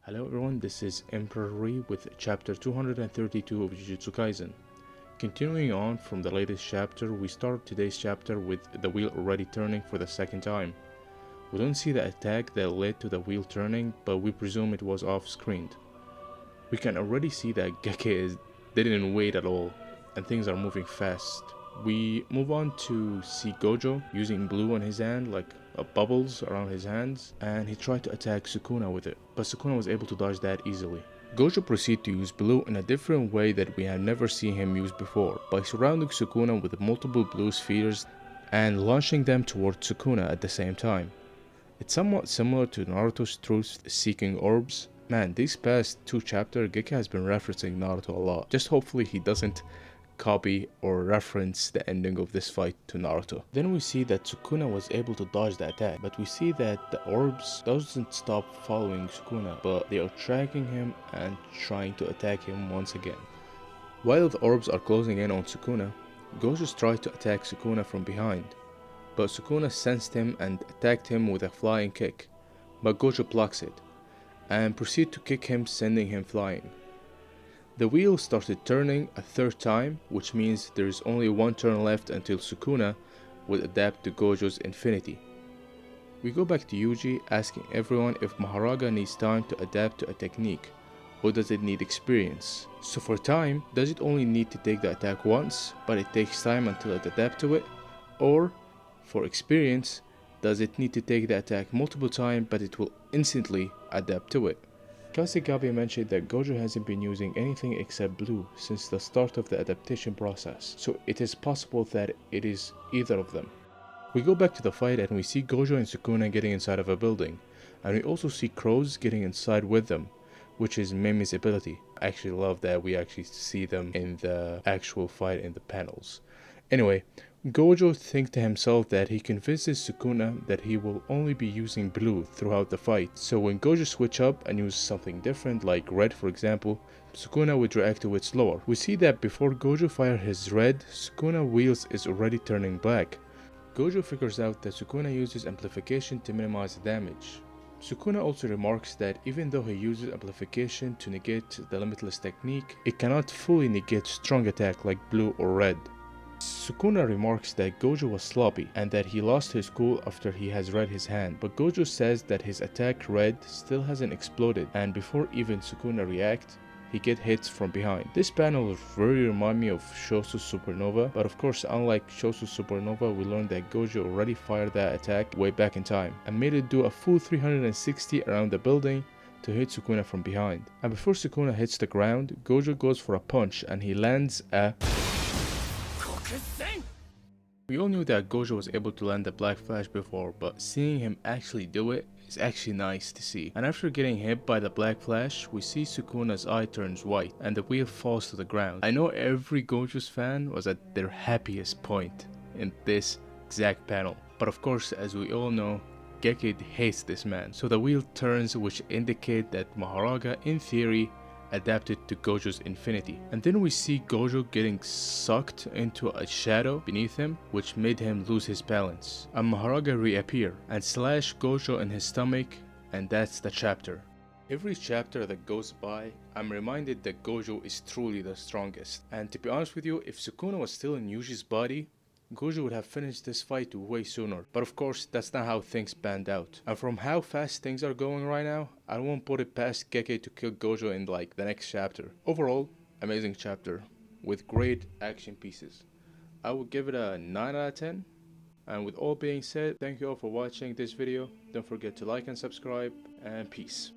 Hello everyone, this is EmperorRi with chapter 232 of Jujutsu Kaisen. Continuing on from the latest chapter, we start today's chapter with the wheel already turning for the second time. We don't see the attack that led to the wheel turning, but we presume it was off-screened. We can already see that Geke didn't wait at all, and things are moving fast. We move on to see Gojo using blue on his hand, like bubbles around his hands, and he tried to attack Sukuna with it, but Sukuna was able to dodge that easily. Gojo proceeded to use blue in a different way that we have never seen him use before, by surrounding Sukuna with multiple blue spheres and launching them towards Sukuna at the same time. It's somewhat similar to Naruto's truth-seeking orbs. Man, these past two chapters, Geke has been referencing Naruto a lot. Just hopefully he doesn't copy or reference the ending of this fight to Naruto. Then we see that Sukuna was able to dodge the attack, but we see that the orbs doesn't stop following Sukuna, but they are tracking him and trying to attack him once again. While the orbs are closing in on Sukuna, Gojo tried to attack Sukuna from behind, but Sukuna sensed him and attacked him with a flying kick, but Gojo blocks it and proceeds to kick him, sending him flying. The wheel started turning a third time, which means there is only one turn left until Sukuna would adapt to Gojo's infinity. We go back to Yuji, asking everyone if Mahoraga needs time to adapt to a technique, or does it need experience. So for time, does it only need to take the attack once, but it takes time until it adapts to it? Or, for experience, does it need to take the attack multiple times, but it will instantly adapt to it? Kasagabe mentioned that Gojo hasn't been using anything except blue since the start of the adaptation process, so it is possible that it is either of them. We go back to the fight and we see Gojo and Sukuna getting inside of a building, and we also see crows getting inside with them, which is Mimi's ability. I actually love that we actually see them in the actual fight in the panels. Anyway, Gojo thinks to himself that he convinces Sukuna that he will only be using blue throughout the fight. So when Gojo switch up and use something different like red for example, Sukuna would react to it slower. We see that before Gojo fires his red, Sukuna wheels is already turning black. Gojo figures out that Sukuna uses amplification to minimize the damage. Sukuna also remarks that even though he uses amplification to negate the limitless technique, it cannot fully negate strong attack like blue or red. Sukuna remarks that Gojo was sloppy and that he lost his cool after he has read his hand, but Gojo says that his attack red still hasn't exploded, and before even Sukuna reacts, he gets hits from behind. This panel very remind me of Shosu Supernova, but of course unlike Shosu Supernova, we learned that Gojo already fired that attack way back in time and made it do a full 360 around the building to hit Sukuna from behind. And before Sukuna hits the ground, Gojo goes for a punch and he lands a... We all knew that Gojo was able to land the Black Flash before, but seeing him actually do it is actually nice to see. And after getting hit by the Black Flash, we see Sukuna's eye turns white and the wheel falls to the ground. I know every Gojo's fan was at their happiest point in this exact panel, but of course, as we all know, Geke hates this man. So the wheel turns, which indicate that Mahoraga in theory adapted to Gojo's infinity. And then we see Gojo getting sucked into a shadow beneath him, which made him lose his balance. And Mahoraga reappear and slash Gojo in his stomach, and that's the chapter. Every chapter that goes by, I'm reminded that Gojo is truly the strongest. And to be honest with you, if Sukuna was still in Yuji's body, Gojo would have finished this fight way sooner, but of course that's not how things panned out. And from how fast things are going right now, I won't put it past Geke to kill Gojo in like the next chapter. Overall, amazing chapter with great action pieces. I would give it a 9 out of 10. And with all being said, thank you all for watching this video. Don't forget to like and subscribe, and peace.